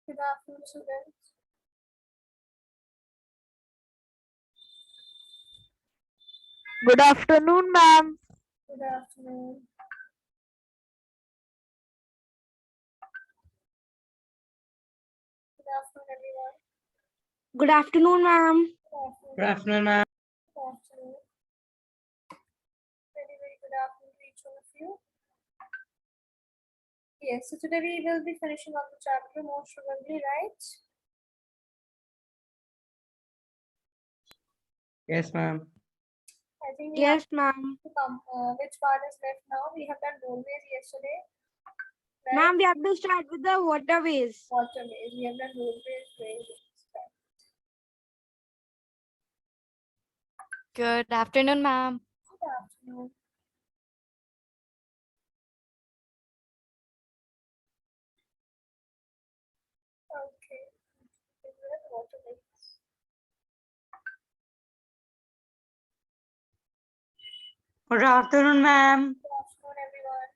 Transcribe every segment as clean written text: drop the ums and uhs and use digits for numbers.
Good afternoon, students. Good afternoon, ma'am. Good afternoon. Good afternoon, everyone. Good afternoon, ma'am. Good afternoon, ma'am. Good afternoon. Very, very good afternoon to each one of you. Yes, so today we will be finishing up the chapter most probably, right? Yes, ma'am. I think we Yes, have ma'am. to come. Which part is left now? We have done roadways yesterday, right? Ma'am, we have to start with the waterways. Waterways. We have done roadways, railways. Good afternoon, ma'am. Good afternoon. Okay. Waterways. Good afternoon, ma'am. Good afternoon, everyone.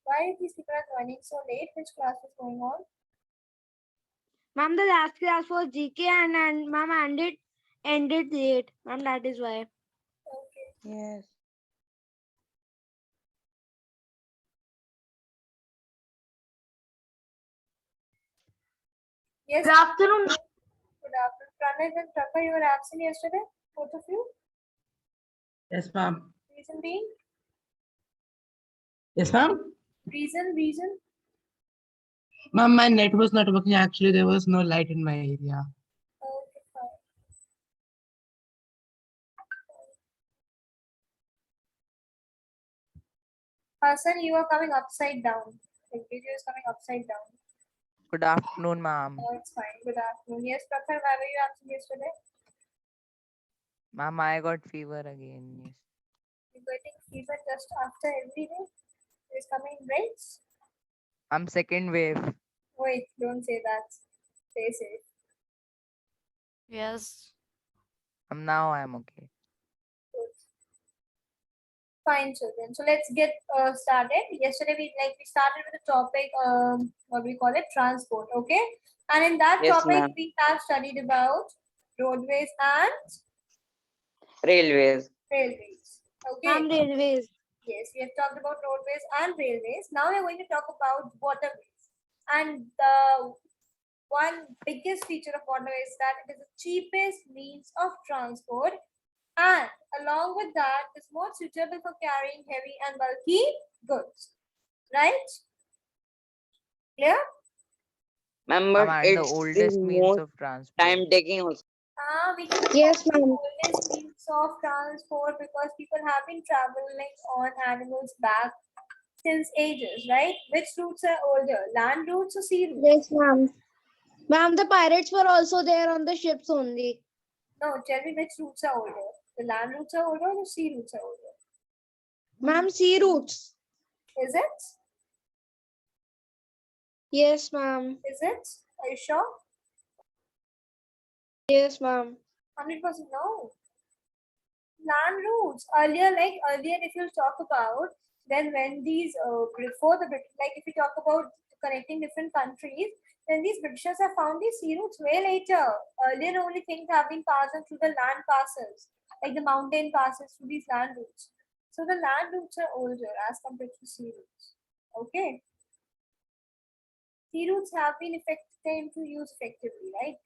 Why these people are joining so late? Which class is going on? Ma'am, the last class was GK and ma'am ended late. Ma'am, that is why. Okay. Yes. Yes. Good afternoon. Good afternoon. Pranay and Prabha, you were absent yesterday, both of you. Yes, ma'am. Reason being? Yes, ma'am. Reason? Ma'am, my net was not working. Actually, there was no light in my area. Okay, fine. Hassan, you are coming upside down. The video is coming upside down. Good afternoon, ma'am. Oh, it's fine. Good afternoon. Yes, Prakhar, why were you absent yesterday? Ma'am, I got fever again. Yes. You're getting fever just after every day? It's coming in breaks? I'm second wave. Wait, don't say that. Stay safe. Yes. Now I'm okay. Good. Fine, children. So let's get started. Yesterday we started with the topic what we call it, transport. Okay, and in that Yes, topic ma'am. we have studied about roadways and Railways. railways. Okay. Ma'am, railways. Yes, we have talked about roadways and railways. Now we are going to talk about waterways. And the one biggest feature of waterways is that it is the cheapest means of transport, and along with that is more suitable for carrying heavy and bulky goods. Right? Clear? Ma'am, Ma'am, but and the it's the oldest means most of transport. time taking also. We can Yes, call it ma'am. oldest means of transport because people have been traveling on animals back since ages, right? Which routes are older, land routes or sea routes? Yes, ma'am. Ma'am, the pirates were also there on the ships only. No, tell me which routes are older. The land routes are older or the sea routes are older? Ma'am, sea routes. Is it? Yes, ma'am. Is it? Are you sure? Yes, ma'am. 100% no. Land routes. Earlier, if you talk about, then when these before the if you talk about connecting different countries, then these Britishers have found these sea routes way later. Earlier, only things have been passed on through the land passes, like the mountain passes through these land routes. So the land routes are older as compared to sea routes. Okay. Sea routes have been came to use effectively, right?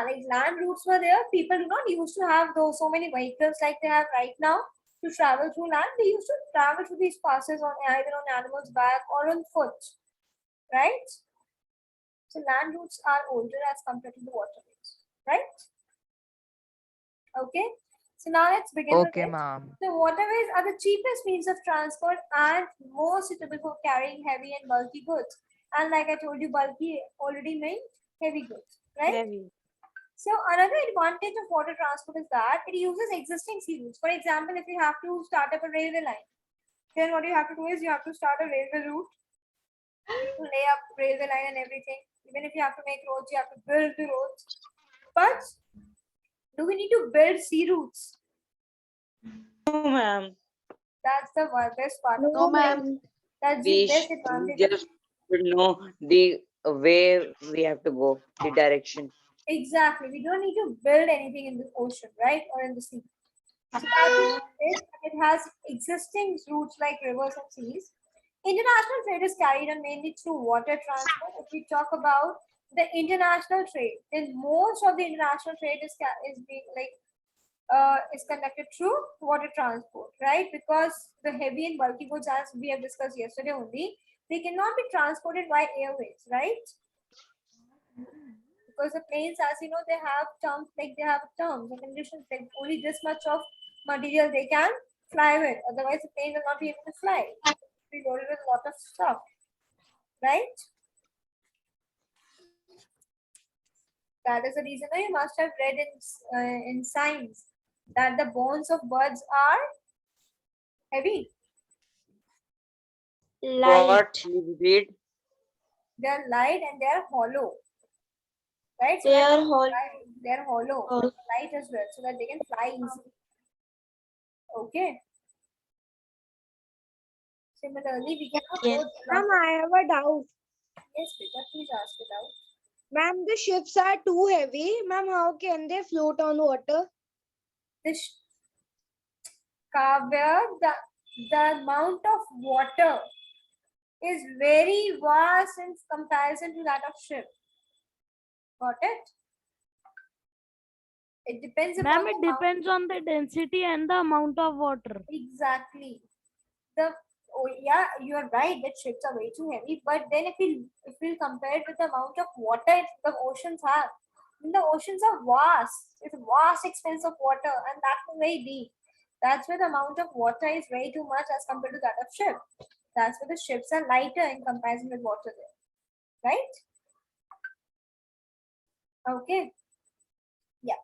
Like land routes were there. People do not used to have those so many vehicles like they have right now to travel through land. They used to travel through these passes on either on animals' back or on foot, right? So land routes are older as compared to the waterways, right? Okay. So now let's begin with Okay, it. ma'am. The waterways are the cheapest means of transport and more suitable for carrying heavy and bulky goods. And like I told you, bulky already meant heavy goods, right? Heavy. So another advantage of water transport is that it uses existing sea routes. For example, if you have to start up a railway line, then what you have to do is you have to start a railway route, to lay up railway line and everything. Even if you have to make roads, you have to build the roads. But do we need to build sea routes? No, ma'am. That's the best part. No, ma'am. That's the We best sh- advantage. we just should know the way we have to go, the direction. Exactly. We don't need to build anything in the ocean, right? Or in the sea. So that is it. It has existing routes like rivers and seas. International trade is carried on mainly through water transport. If we talk about the international trade, then most of the international trade is being is conducted through water transport, right? Because the heavy and bulky goods, as we have discussed yesterday only, they cannot be transported by airways, right? Because the planes, as you know, they have terms and conditions, like only this much of material they can fly with. Otherwise, the plane will not be able to fly. Be loaded with a lot of stuff, right? That is the reason why you must have read in science that the bones of birds are heavy. Light. What you read? They are light and they are hollow, right? So They that are hollow. they are hollow, Oh. light as well, so that they can fly easily. Okay. Similarly, we cannot Yes. load a lot Ma'am, of. I have a doubt. Yes, Beta, please ask it out. Ma'am, the ships are too heavy. Ma'am, how can they float on water? This Kavya, the amount of water is very vast in comparison to that of ship. Got it? It depends upon Ma'am, it the amount. depends on the density and the amount of water. Exactly. The yeah, you are right that ships are way too heavy. But then if we compare it with the amount of water the oceans have, the oceans are vast. It's a vast expanse of water, and that is very deep. That's where the amount of water is way too much as compared to that of ship. That's where the ships are lighter in comparison with water there, right? Okay. Yeah.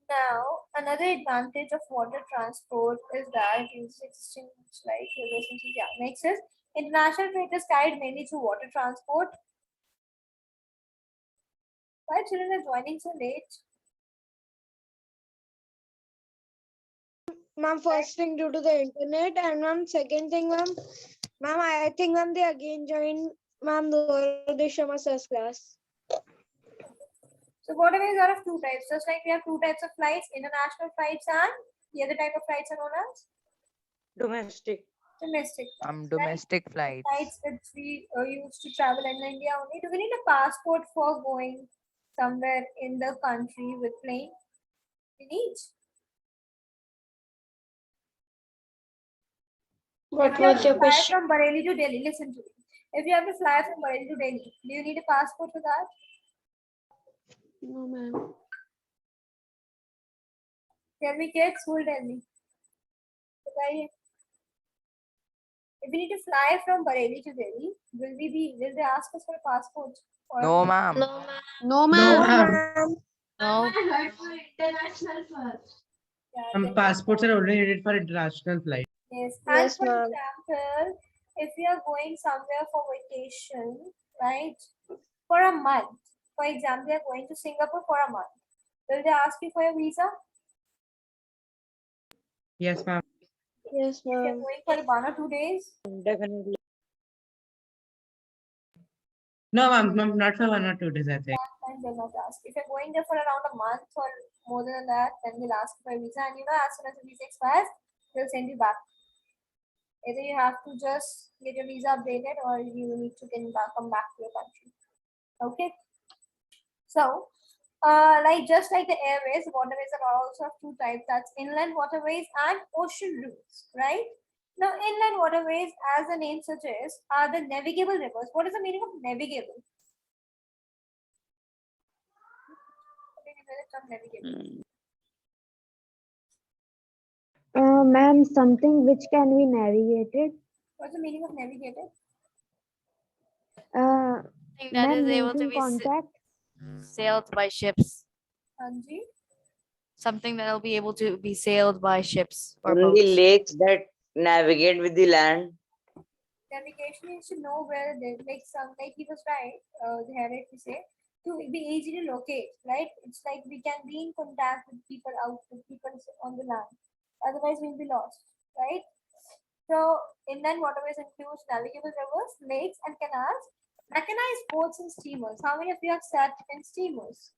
Now, another advantage of water transport is that it uses existing like rivers and seas. Yeah. Next is international trade is carried mainly through water transport. Why children are joining so late? Ma'am, first thing due to the internet, and ma'am, second thing, ma'am, I think ma'am they again joined ma'am Dooradesha Master's class. So waterways are of two types. Just like we have two types of flights, international flights and the other type of flights are known as Domestic. domestic flights. Domestic Right? flights. Flights which we use to travel in India only. Do we need a passport for going somewhere in the country with plane? We need. What If you have was to your fly question? from Bareilly to Delhi, listen to me. If you have to fly from Bareilly to Delhi, do you need a passport for that? No, ma'am. Tell me, kids, who will tell me? बताइए. If we need to fly from Bareilly to Delhi, will they ask us for a passport? Or No, ma'am. No, ma'am. No, No, ma'am. ma'am. No. yeah, Passports are only needed for international flight. yes. And Yes, for ma'am. example, if you are going somewhere for vacation, right, for a month, for example, you are going to Singapore for a month, will they ask you for your visa? Yes, ma'am. Yes, If you are ma'am. going for 1 or 2 days, Definitely. No, ma'am, not for 1 or 2 days, I think. and they'll not ask. If you're going there for around a month or more than that, then they'll ask for a visa. And as soon as the visa expires, they'll send you back. Either you have to just get your visa updated or you need to come back to your country. Okay. So, just like the airways, waterways are also of two types. That's inland waterways and ocean routes, right? Now, inland waterways, as the name suggests, are the navigable rivers. What is the meaning of navigable? What do you mean by the term navigable? Ma'am, something which can be navigated. What's the meaning of navigated? Thing that Ma'am, is able to making be contact. sailed by ships. Anji? Something that will be able to be sailed by ships or In the boats. lakes that navigate with the land. Navigation is to know where they like some like he was right. They had it to say to be easy to locate, right? It's like we can be in contact with people out with people on the land. Otherwise we'll be lost, right? So inland waterways includes navigable rivers, lakes, and canals, mechanized boats and steamers. How many of you have sat in steamers?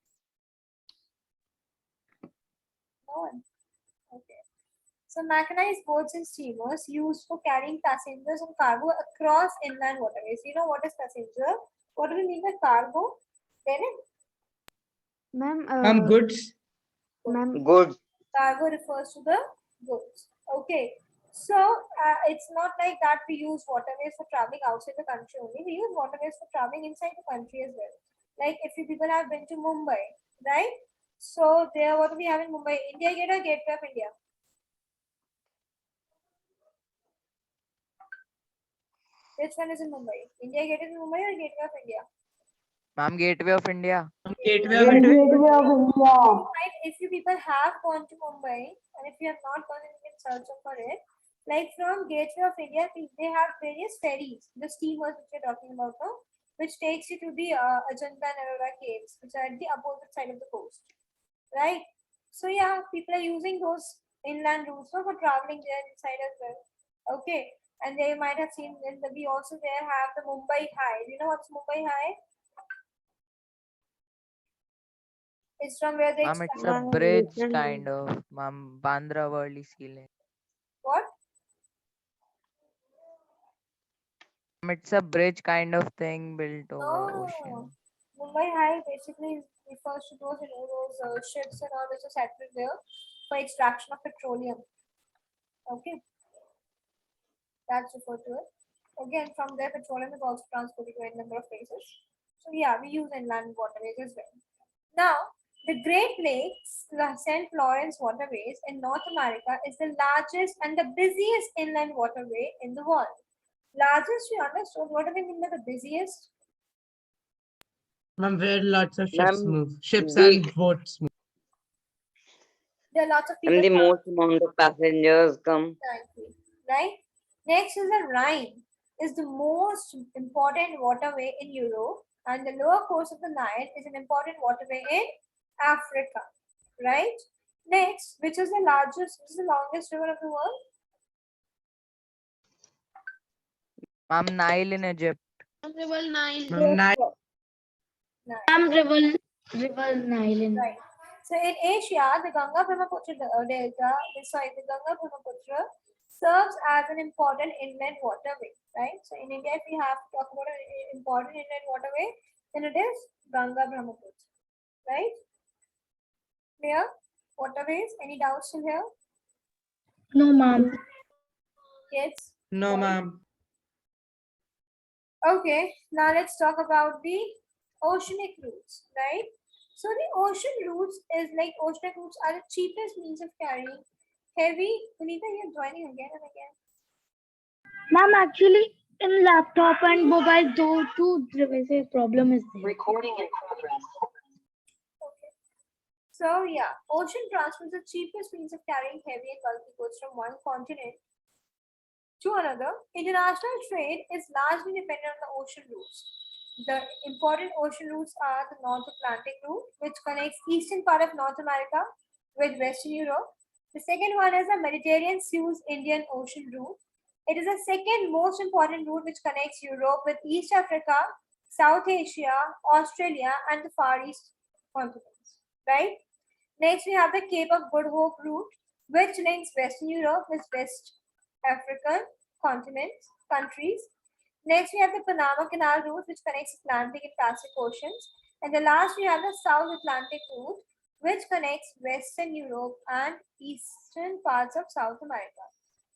No one. Okay. So mechanized boats and steamers used for carrying passengers and cargo across inland waterways. You know what is passenger? What do we mean by cargo? Then Ma'am, Goods. ma'am, Good. cargo refers to the goods. Okay. So it's not like that we use waterways for traveling outside the country only. We use waterways for traveling inside the country as well. Like if you people have been to Mumbai, right? So there, what do we have in Mumbai? India Gate or Gateway of India? Which one is in Mumbai? India Gate is in Mumbai or Gateway of India? Ma'am, Gateway of India. Gateway of India. Right, if you people have gone to Mumbai and if you have not gone, you can search up for it. Like from Gateway of India, they have various ferries, the steamers which we're talking about now, which takes you to the Ajanta and Ellora caves, which are at the opposite side of the coast, right? So yeah, people are using those inland routes for traveling there inside as well. Okay, and they might have seen in the we also there have the Mumbai High. You know what's Mumbai High? It's from where they Ma'am, it's extract a bridge kind of. Ma'am, Bandra Worli Sea Link. what? It's a bridge kind of thing built over No, ocean. Mumbai High basically refers to those, ships and all which are settled there for extraction of petroleum. Okay, that's referred to it. Again, from there, petroleum is also transported to a number of places. So yeah, we use inland waterways as well. Now, the Great Lakes, the St. Lawrence waterways in North America is the largest and the busiest inland waterway in the world. Largest, we understood. What do we mean by the busiest? Ma'am, where lots of ships Ma'am, move. Ships the and boats move. There are lots of people. the most amount of passengers come. Exactly. Right? Next is the Rhine, is the most important waterway in Europe, and the lower course of the Nile is an important waterway in Africa. Right? Next, which is the largest, which is the longest river of the world? Ma'am, Nile in Egypt. River Nile. Ma'am, Nile. River Nile. Right. So in Asia, the Ganga Brahmaputra delta, the Ganga Brahmaputra serves as an important inland waterway, right? So in India, if we have to talk about an important inland waterway, then it is Ganga Brahmaputra, right? Clear? Waterways? Any doubts till here? No, ma'am. Kids? no, ma'am. Okay, now let's talk about the oceanic routes, right? So the ocean routes is like oceanic routes are the cheapest means of carrying heavy. Punita, you're joining again and again. Ma'am, actually, in laptop and mobile, though, two devices problem is there. Okay. So yeah, ocean transport is the cheapest means of carrying heavy and bulky goods from one continent to another. International trade is largely dependent on the ocean routes. The important ocean routes are the North Atlantic route, which connects eastern part of North America with Western Europe. The second one is the Mediterranean Suez Indian Ocean route. It is the second most important route which connects Europe with East Africa, South Asia, Australia, and the Far East continents. Right? Next, we have the Cape of Good Hope route, which links Western Europe with West African continents, countries. Next, we have the Panama Canal route, which connects Atlantic and Pacific Oceans. And the last, we have the South Atlantic route, which connects Western Europe and eastern parts of South America.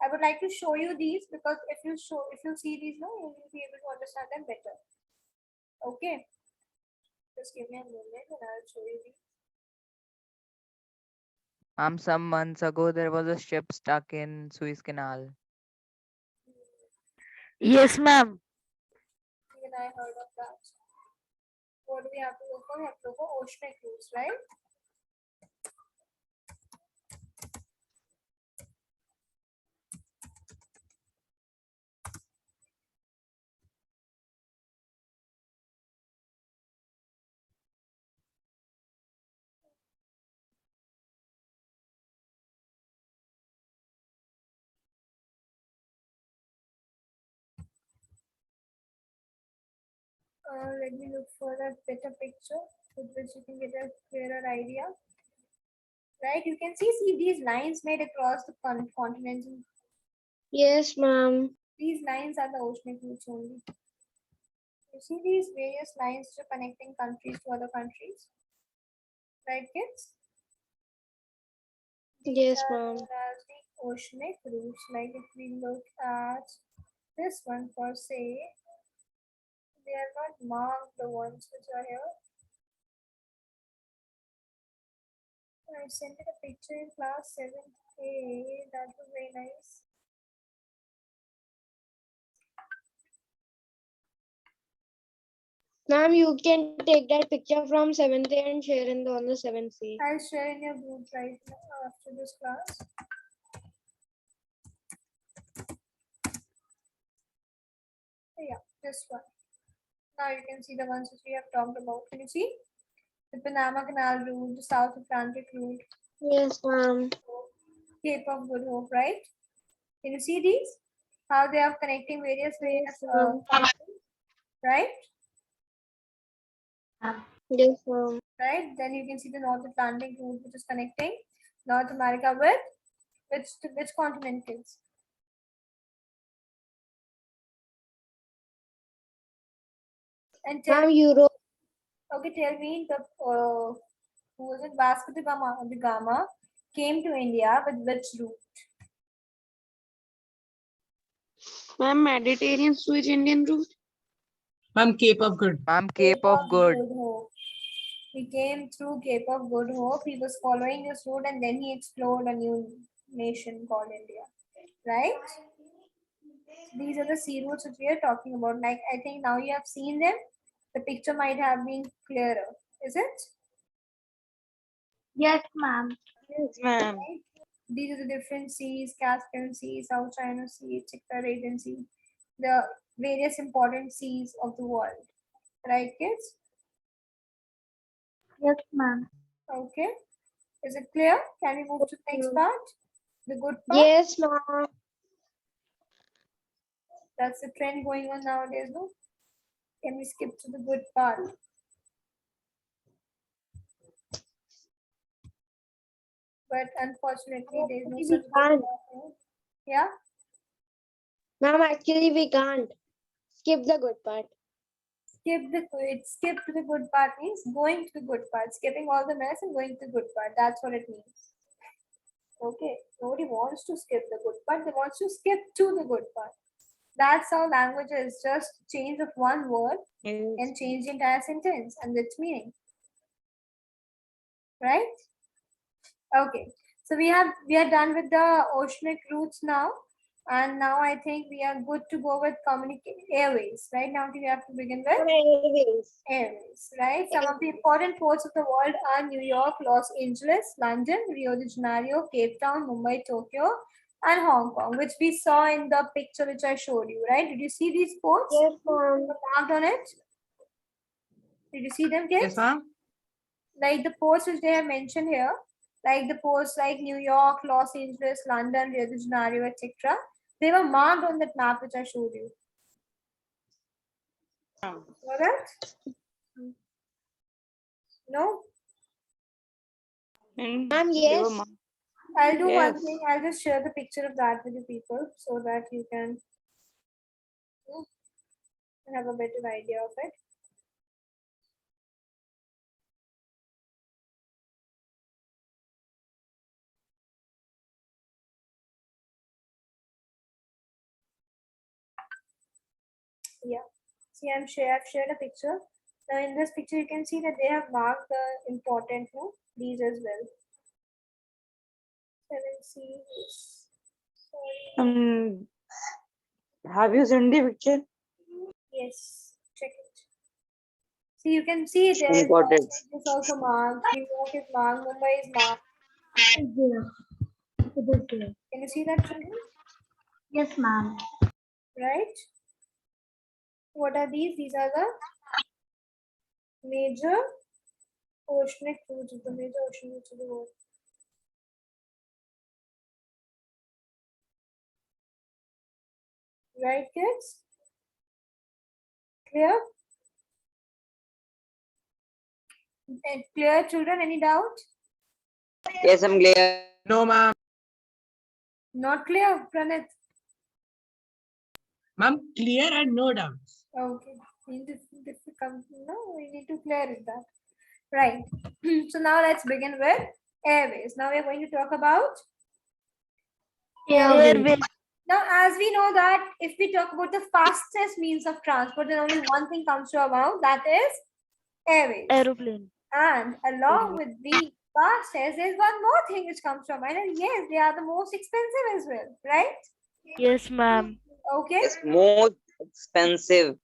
I would like to show you these because if you see these, no, you will be able to understand them better. Okay. Just give me a moment and I'll show you these. Some months ago there was a ship stuck in Suez Canal. Yes, ma'am. Even I heard of that. What do we have to go for? We have to go for oceanic routes, right? Let me look for a better picture with which you can get a clearer idea. Right? You can see these lines made across the continents. Yes, ma'am. These lines are the oceanic routes only. You see these various lines to connecting countries to other countries. Right, kids? These Yes, are ma'am. known as the oceanic routes. Like if we look at this one per se, they are not marked, the ones which are here. I sent it a picture in class 7A. That was very nice. Ma'am, you can take that picture from 7th A and share in on the 7th C. I'll share in your group right now after this class. Yeah, this one. Now you can see the ones which we have talked about. Can you see? The Panama Canal route, the South Atlantic route, Yes, ma'am. Cape of Good Hope, right? Can you see these? How they are connecting various ma'am. countries, right? Yes, ma'am. Right. Then you can see the North Atlantic route, which is connecting North America with which continent, kids? And tell Ma'am, Europe. okay, tell me the who was it? Vasco da Gama came to India with which route? Ma'am, Mediterranean Suez Indian route. Ma'am, Cape of Good. Cape of Good. Hope. He came through Cape of Good Hope. He was following this route and then he explored a new nation called India. Right? These are the sea routes which we are talking about. Like I think now you have seen them. The picture might have been clearer. Is it? Yes, ma'am. Yes, ma'am. Right? These are the different seas: Caspian Sea, South China Sea, Arabian Sea, the various important seas of the world. Right, kids? Yes, ma'am. Okay. Is it clear? Can we move to the next part? The good part? Yes, ma'am. That's the trend going on nowadays, no? Can we skip to the good part? But unfortunately, there is no We such good can't. part. Yeah? Ma'am, actually, we can't. Skip the good part. Skip to the good part means going to the good part, skipping all the mess and going to the good part. That's what it means. Okay, nobody wants to skip the good part, they want to skip to the good part. That's how language is, just change of one word and change the entire sentence and its meaning. Right? Okay, so we are done with the oceanic routes now. And now I think we are good to go with airways. Right now we have to begin with Airways. airways, right? Some of the important ports of the world are New York, Los Angeles, London, Rio de Janeiro, Cape Town, Mumbai, Tokyo, and Hong Kong, which we saw in the picture which I showed you, right? Did you see these ports? Yes, ma'am. Marked on it? Did you see them, kids? Yes, ma'am. Like the ports which they have mentioned here, like the ports like New York, Los Angeles, London, Rio de Janeiro, etc. They were marked on that map which I showed you. Know that? No? Ma'am, yes. I'll do one Yes. thing. I'll just share the picture of that with you people so that you can have a better idea of it. Yeah. See, I've shared a picture. Now in this picture, you can see that they have marked the important these as well. 7C is, sorry. Have you seen the picture? Yes, check it. See, you can see it there. Got it. It's also marked. New York is marked. Mumbai is marked. It's there. It is there. Can you see that, children? Yes, ma'am. Right? What are these? These are the major oceanic routes of the major ocean routes of the world. Right, kids? Clear? Clear, children? Any doubt? Yes, I'm clear. No, ma'am. Not clear, Pranit? Ma'am, clear and no doubts. Okay. No, we need to clear it that. Right. So now let's begin with airways. Now we're going to talk about Airways. now, as we know that if we talk about the fastest means of transport, then only one thing comes to our mouth, that is airways. Aeroplane. And along with the fastest, there's one more thing which comes to our mind, and yes, they are the most expensive as well, right? Yes, ma'am. Okay. It's most expensive.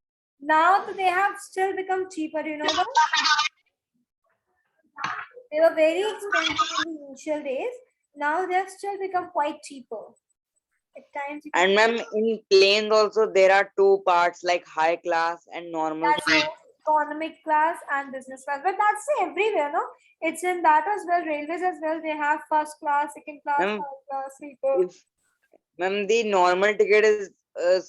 Now they have still become cheaper, you know that? They were very expensive in the initial days. Now they have still become quite cheaper. At times, you can And ma'am, in planes also there are two parts like high class and normal that's seat. economic class and business class, but that's everywhere, no? It's in that as well. Railways as well. They have first class, second class, Ma'am, third class, sleeper. if ma'am the normal ticket is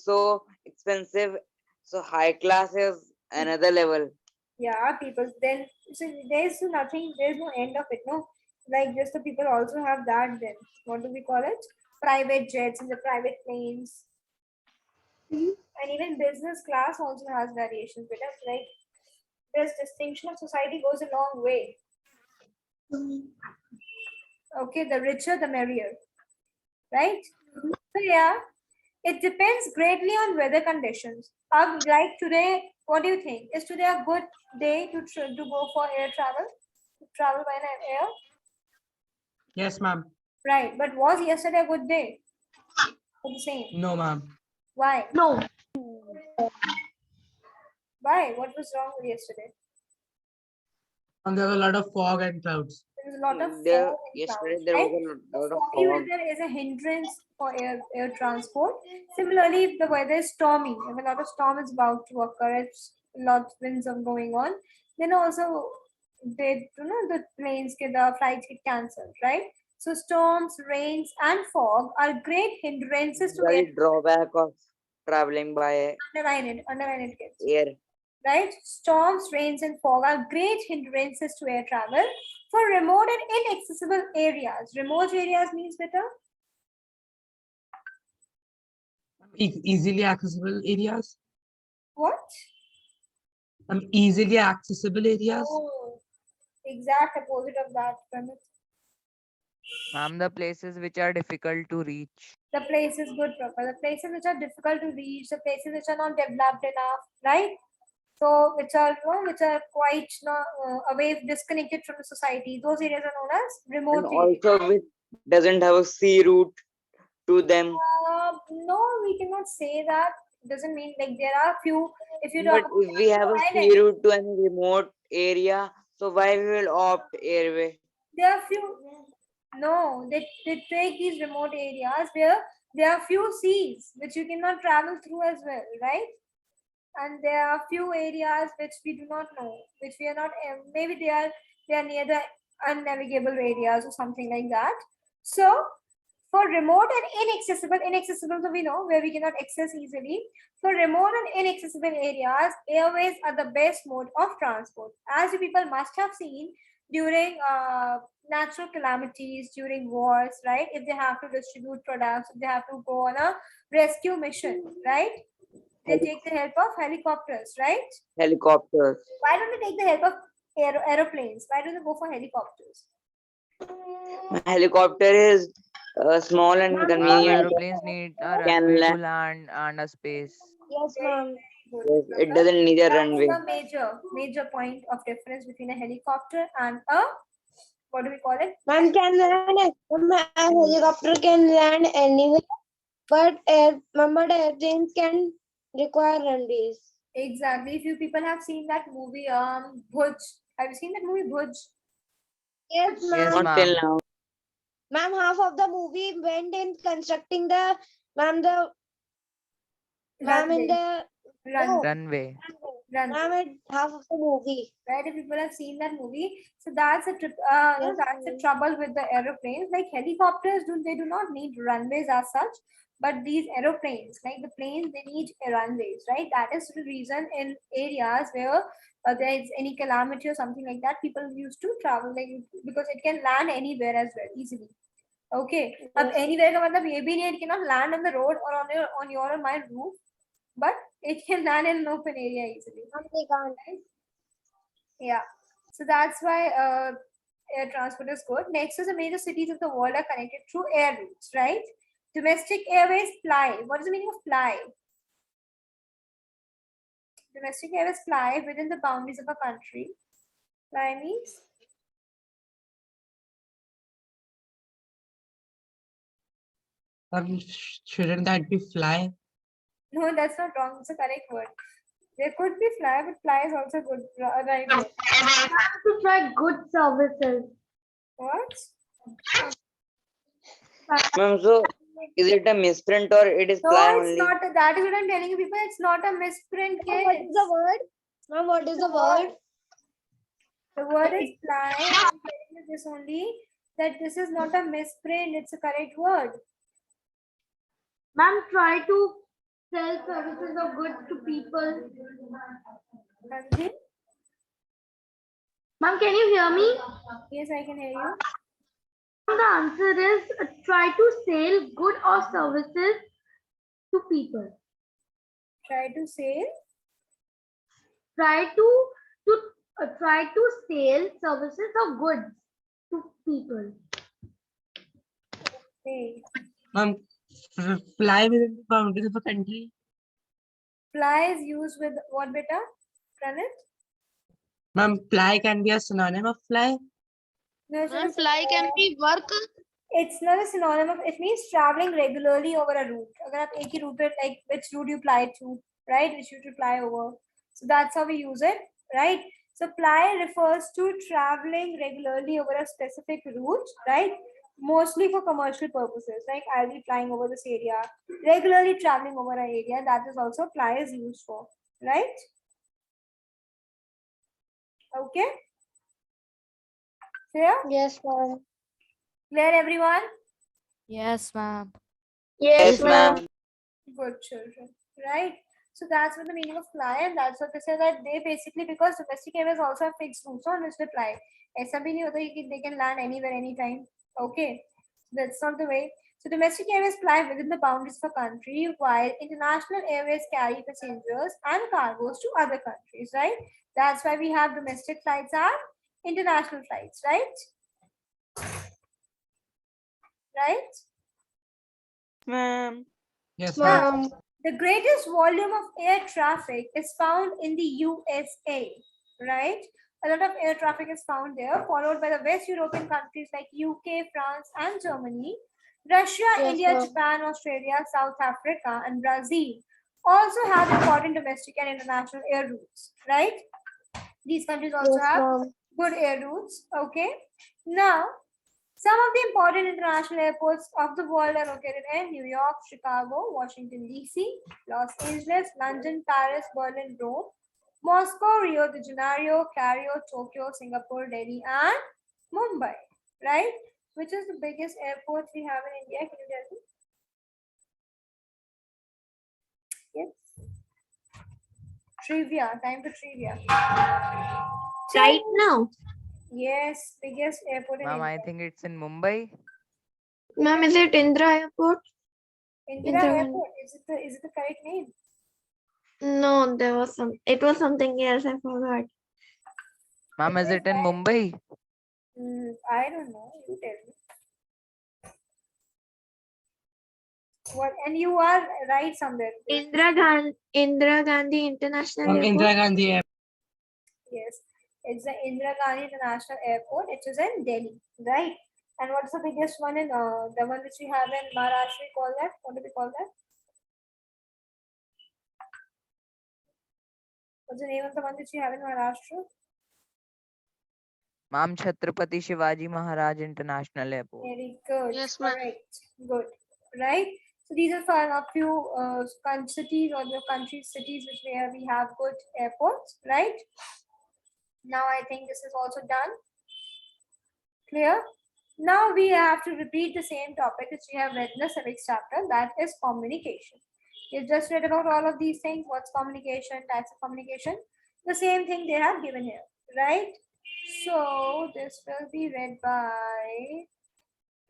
so expensive, so high class is another level. Yeah, people. Then so there's nothing. There's no end of it, no. Like just the people also have that. Then what do we call it? Private jets and the private planes. And even business class also has variations. But that's like this distinction of society goes a long way. Okay, the richer the merrier, right? So yeah, it depends greatly on weather conditions. Like today, what do you think? Is today a good day to go for air travel? To travel by an air? Yes, ma'am. Right, but was yesterday a good day? For the same. No, ma'am. Why? No. Why? What was wrong with yesterday? And there were a lot of fog and clouds. There was a lot of There fog and yesterday clouds, there right? was a lot of Foggy fog. weather is a hindrance for air transport. Similarly, if the weather is stormy, if a lot of storm is about to occur, if lots of winds are going on, then also the planes get the flights get cancelled, right? So storms, rains, and fog are great hindrances to air. The drawback of traveling by Underline it, kids. air. Right? Storms, rains, and fog are great hindrances to air travel for remote and inaccessible areas. Remote areas means better. Easily accessible areas. What? Easily accessible areas. Oh, exact opposite of that premise. Ma'am, the places which are difficult to reach. The place is good, proper. The places which are difficult to reach, the places which are not developed enough, right? So which are which are quite away, disconnected from the society. Those areas are known as And remote areas. also which doesn't have a sea route to them. No, we cannot say that. Doesn't mean like there are few. If you But talk about if we have a island, sea route to any remote area, so why we will opt airway? there are few. No, they take these remote areas where there are few seas which you cannot travel through as well, right? And there are few areas which we do not know, which we are not. Maybe they are near the unnavigable areas or something like that. So for remote and inaccessible, so we know where we cannot access easily. For remote and inaccessible areas, airways are the best mode of transport. As you people must have seen during natural calamities, during wars, right? If they have to distribute products, if they have to go on a rescue mission, right? They take the help of helicopters, right? Helicopters. Why don't they take the help of aeroplanes? Why do they go for helicopters? Helicopter is small and Ma'am, convenient. aeroplanes need a Can runway to land. land and a space. Yes, ma'am. Good. Yes, it doesn't need a That's runway. the major point of difference between a helicopter and a what do we call it? Ma'am, can land a helicopter can land anywhere, but airplanes can require runways. Exactly. If you people have seen that movie, Bhuj. Have you seen that movie, Bhuj? Yes, Yes, ma'am. Not till ma'am. now. Ma'am, half of the movie went in constructing the ma'am the ma'am in Runway. the Run. Runway. Run. ma'am in half of the movie. Right? If people have seen that movie, so that's a trip. Yes, That's the ma'am. trouble with the aeroplanes. Like helicopters, they do not need runways as such, but these aeroplanes, like the planes, they need runways, right? That is the reason in areas where there is any calamity or something like that, people used to travel like because it can land anywhere as well easily. Okay. अब Yes. anywhere का मतलब ये भी नहीं है, it cannot land on the road or on your or my roof, but it can land in an open area easily. Ma'am, they can't. Yeah. So that's why air transport is good. Next is the major cities of the world are connected through air routes, right? Domestic airways fly. What is the meaning of fly? Domestic airways fly within the boundaries of a country. Fly means Shouldn't that be fly? no, that's not wrong. It's a correct word. There could be fly, but fly is also good. Right word. To try good services. What? Ma'am, so is it a misprint or it is No, fly it's only? not. That is what I'm telling you, people. It's not a misprint Ma'am, what is case. the word? Ma'am, what is the word? The word is fly. I'm telling you this only, that this is not a misprint. It's a correct word. Ma'am, try to sell services or goods to people. Anji? Ma'am, can you hear me? Yes, I can hear you. The answer is try to sell good or services to people. Try to say. Try to try to sell services or goods to people. Say. Fly within the boundaries of a country. Fly is used with what, beta? Pranit? Fly can be a synonym of fly. No, it's not a Fly can be work. It's not a synonym of, it means traveling regularly over a route. अगर आप एक ही route पे, like which route you fly to, right? Which route you fly over. So that's how we use it, right? So fly refers to traveling regularly over a specific route, right? Mostly for commercial purposes. Like I'll be flying over this area, regularly traveling over an area. That is also fly is used for, right? Okay. Clear? Yes, ma'am. Clear, everyone? Yes, ma'am. Yes, ma'am. Good children, right? So that's what the meaning of fly, and that's what they say, that they basically, because domestic airways also have fixed routes on which they fly. ऐसा भी नहीं होता कि they can land anywhere, anytime. Okay, that's not the way. So domestic airways fly within the boundaries of a country, while international airways carry passengers and cargoes to other countries, right? That's why we have domestic flights and international flights, right? Right? Ma'am. Yes, ma'am. Now, the greatest volume of air traffic is found in the USA, right? A lot of air traffic is found there, followed by the West European countries like UK, France, and Germany. Russia, Yes, India, ma'am. Japan, Australia, South Africa, and Brazil also have important domestic and international air routes, right? These countries also Yes, have ma'am. good air routes, okay? Now, some of the important international airports of the world are located in New York, Chicago, Washington, D.C., Los Angeles, London, Paris, Berlin, Rome, Moscow, Rio de Janeiro, Cairo, Tokyo, Singapore, Delhi, and Mumbai, right? Which is the biggest airport we have in India? Can you tell me? Yes. Trivia, time for trivia. Right now. Yes, biggest airport in Ma'am, India. I think it's in Mumbai. Ma'am, is it Indra Airport? Indira Indira Airport. Is it the correct name? No, there was some. It was something else. I forgot. Ma'am, is it in Mumbai? I don't know. You tell me. What? And you are right somewhere. Indira Gandhi International Airport. Indira Gandhi Airport. Yes. It's the Indira Gandhi International Airport. It is in Delhi, right? And what's the biggest one in the one which we have in Maharashtra? We call that. What do we call that? What's the name of the one which we have in Maharashtra? Ma'am, Chhatrapati Shivaji Maharaj International Airport. Very good. Yes, ma'am. Correct. Good. Right. So these are for a few cities or the country cities which where we have good airports, right? Now I think this is also done. Clear? Now we have to repeat the same topic which we have read in the civics chapter, that is communication. You just read about all of these things. What's communication, types of communication? The same thing they have given here, right? So this will be read by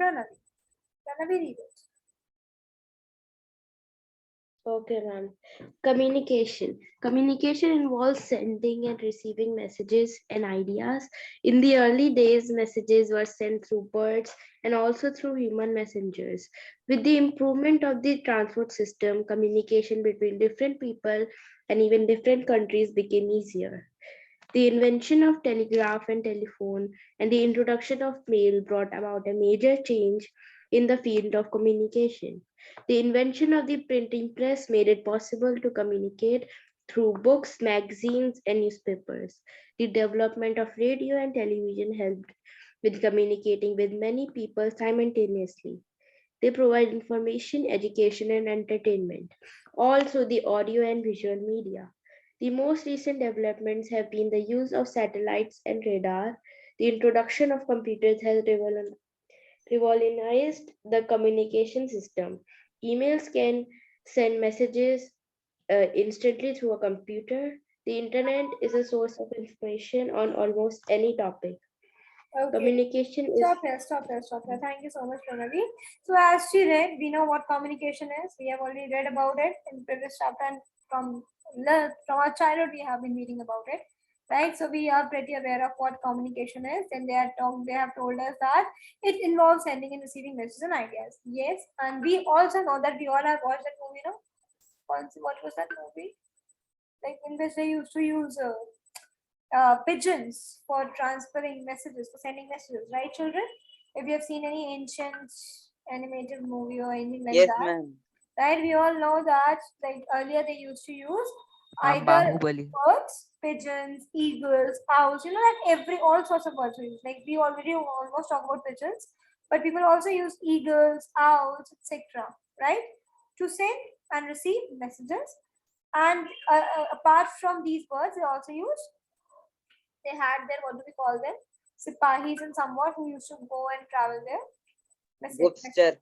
Pranavi. Pranavi, read it. Okay, ma'am. Communication. Communication involves sending and receiving messages and ideas. In the early days, messages were sent through birds and also through human messengers. With the improvement of the transport system, communication between different people and even different countries became easier. The invention of telegraph and telephone and the introduction of mail brought about a major change in the field of communication. The invention of the printing press made it possible to communicate through books, magazines, and newspapers. The development of radio and television helped with communicating with many people simultaneously. They provide information, education, and entertainment, all through the audio and visual media. The most recent developments have been the use of satellites and radar. The introduction of computers has revolutionized the communication system. Emails can send messages instantly through a computer. The internet is a source of information on almost any topic. Okay. Communication is Stop here. Thank you so much, Pranavi. So as she read, we know what communication is. We have already read about it in previous chapter, and from our childhood we have been reading about it, right? So we are pretty aware of what communication is, and they have told us that it involves sending and receiving messages and ideas. Yes, and we also know that we all have watched that movie, no? What was that movie? Like in which they used to use pigeons for transferring messages, for sending messages, right, children? If you have seen any ancient animated movie or anything like Yes, that, ma'am. right? We all know that like earlier they used to use Ma'am, either Bahubali. birds, pigeons, eagles, owls, like all sorts of birds we use. Like we already almost talk about pigeons, but people also use eagles, owls, etc. Right? To send and receive messages. And apart from these birds, they also use, they had their, what do we call them? Sipahis and somewhat who used to go and travel there. Bookster.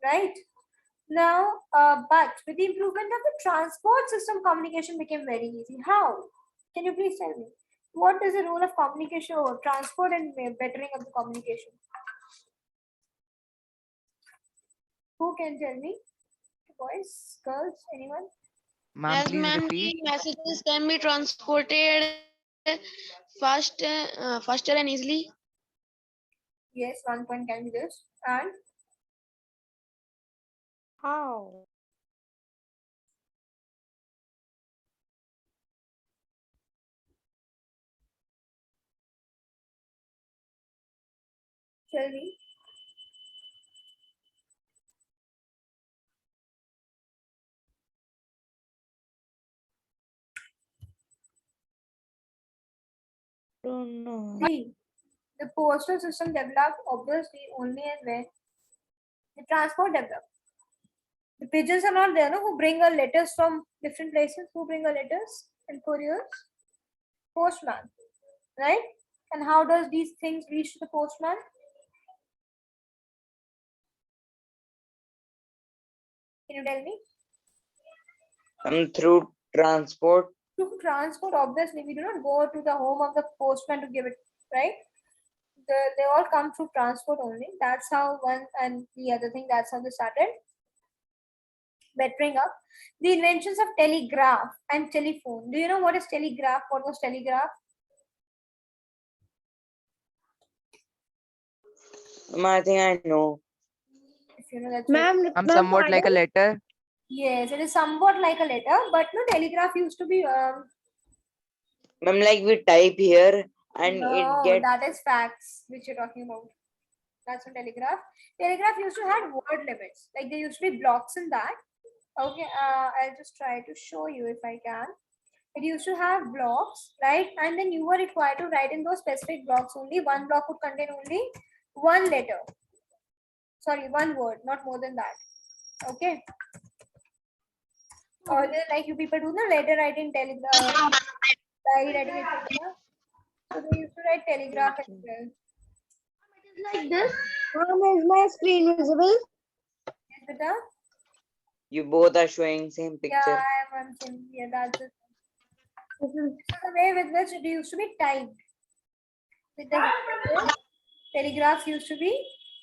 Right? Now, but with the improvement of the transport system, communication became very easy. How? Can you please tell me? What is the role of communication or transport and bettering of the communication? Who can tell me? Boys, girls, anyone? Ma'am, Yes, please ma'am, repeat. the messages can be transported faster and easily. Yes, 1 point can be this. And How? tell me. Don't know. See, the postal system developed obviously only and when the transport developed. The pigeons are not there, no? Who bring our letters from different places? Who bring our letters and couriers? Postman, right? And how does these things reach to the postman? Can you tell me? Through transport. Through transport, obviously, we do not go to the home of the postman to give it, right? They all come through transport only. That's how one, and the other thing, that's how they started bettering up. The inventions of telegraph and telephone. Do you know what is telegraph? What was telegraph? I think I know. If you know, that's ma'am. I'm ma'am, somewhat like a letter. yes, it is somewhat like a letter, but no, telegraph used to be Ma'am, like we type here and No, it gets that is facts which you're talking about. That's on telegraph. Telegraph used to have word limits. Like there used to be blocks in that. Okay, I'll just try to show you if I can. It used to have blocks, right? And then you were required to write in those specific blocks only. One block would contain only one letter. Sorry, one word, not more than that. Okay. Or like you people do the letter writing telegraph, writing etc. So they used to write telegraph as well. Like this. Ma'am, is my screen visible? Yes, beta? you both are showing same Yeah, picture. I'm saying yeah, that's it. This is the way with which it used to be typed. With the telegraphs used to be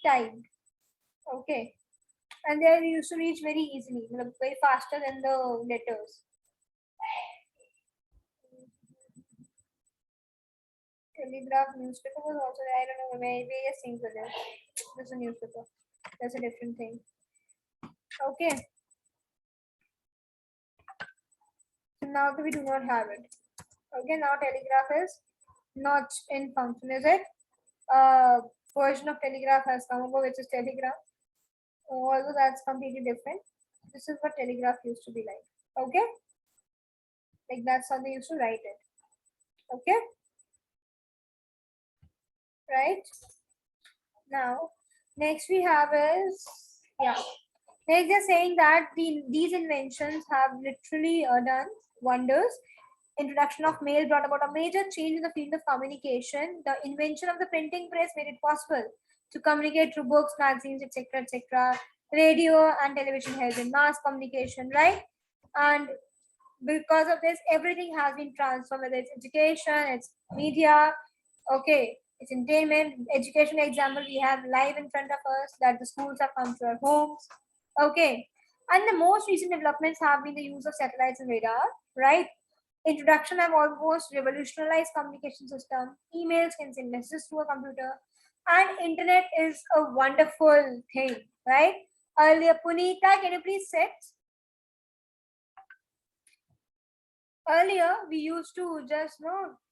typed. Okay. And they used to reach very easily, very faster than the letters. Telegraph newspaper was also there. I don't know, various things were there. This is a newspaper. That's a different thing. Okay. So now we do not have it. Okay, now telegraph is not in function, is it? Version of telegraph has come over, which is telegraph. Although that's completely different. This is what telegraph used to be like. Okay? Like that's how they used to write it. Okay? Right? Now, next we have is, yeah. Next they're saying that these inventions have literally done wonders. Introduction of mail brought about a major change in the field of communication. The invention of the printing press made it possible to communicate through books, magazines, etc., etc. Radio and television helped in mass communication, right? And because of this, everything has been transformed, whether it's education, it's media, okay, it's entertainment, education example, we have live in front of us that the schools have come to our homes, okay. And the most recent developments have been the use of satellites and radar, right? Introduction have almost revolutionized communication system. Emails can send messages to a computer, and internet is a wonderful thing, right? Earlier, Punita, can you please sit? Earlier, we used to just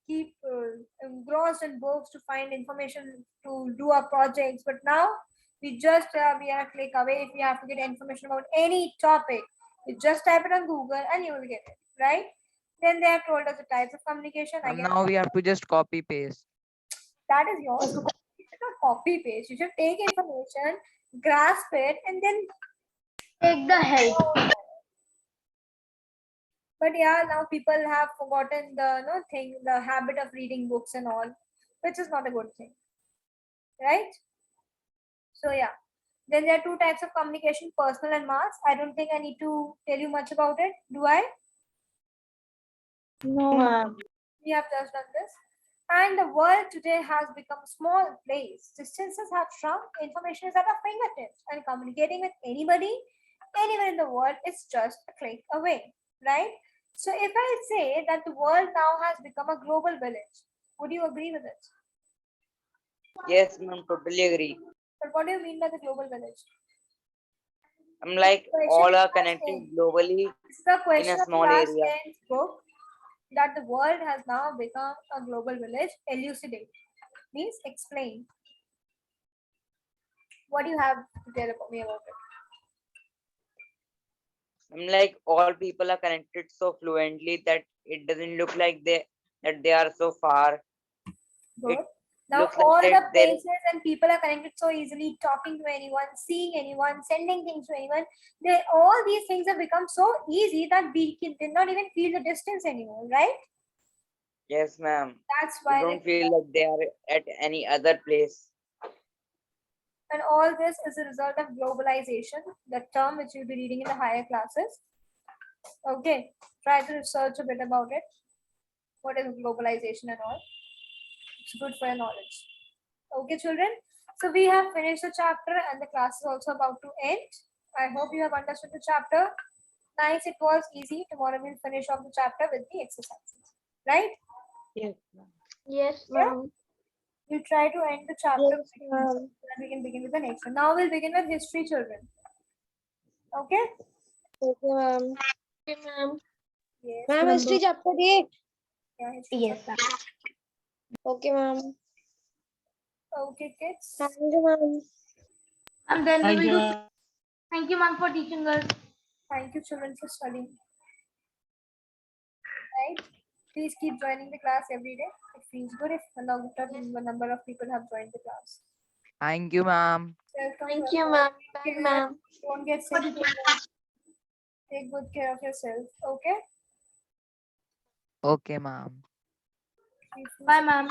keep engrossed in books to find information to do our projects, but now we just we are a click away. If we have to get information about any topic, you just type it on Google and you will get it, right? Then they have told us the types of communication. And Again, now we have to just copy paste. that is yours. You should not copy paste. You should take information, grasp it, and then Take the help. But yeah, now people have forgotten the habit of reading books and all, which is not a good thing, right? So yeah, then there are two types of communication: personal and mass. I don't think I need to tell you much about it, do I? No, ma'am. We have just done this. And the world today has become a small place. Distances have shrunk. Information is at our fingertips, and communicating with anybody, anywhere in the world is just a click away, right? So if I say that the world now has become a global village, would you agree with it? Yes, ma'am, totally agree. But what do you mean by the global village? I'm like all are connected globally This is the in question a of small class area. 10 book, that the world has now become a global village. Elucidate means explain. What do you have to tell me about it? I'm like all people are connected so fluently that it doesn't look like they are so far. Good. It Now looks like all the that they're places and people are connected so easily, talking to anyone, seeing anyone, sending things to anyone. All these things have become so easy that we did not even feel the distance anymore, right? yes, ma'am. That's You why. don't feel like they are at any other place. And all this is a result of globalization, the term which you'll be reading in the higher classes. Okay, try to research a bit about it. What is globalization and all? It's good for your knowledge. Okay, children. So we have finished the chapter and the class is also about to end. I hope you have understood the chapter. Nice, it was easy. Tomorrow we'll finish off the chapter with the exercises. Right? Yes. Yes, Yeah? ma'am. We'll try to end the chapter Yes, so ma'am. that we can begin with the next one. Now we'll begin with history, children. Okay? Okay, ma'am. Okay, ma'am. Yes. Ma'am, history chapter 8. Yeah, history Yes, chapter. ma'am. Okay, ma'am. Okay, kids. Thank you, ma'am. And then we Thank will you, do. ma'am. Thank you, ma'am, for teaching us. Thank you, children, for studying. Right? Please keep joining the class every day. It feels good if a number of people have joined the class. Thank you, ma'am. Welcome. Thank you, ma'am. Bye, Okay, ma'am. don't get sick. Take good care of yourself. Okay? Okay, ma'am. Bye, ma'am.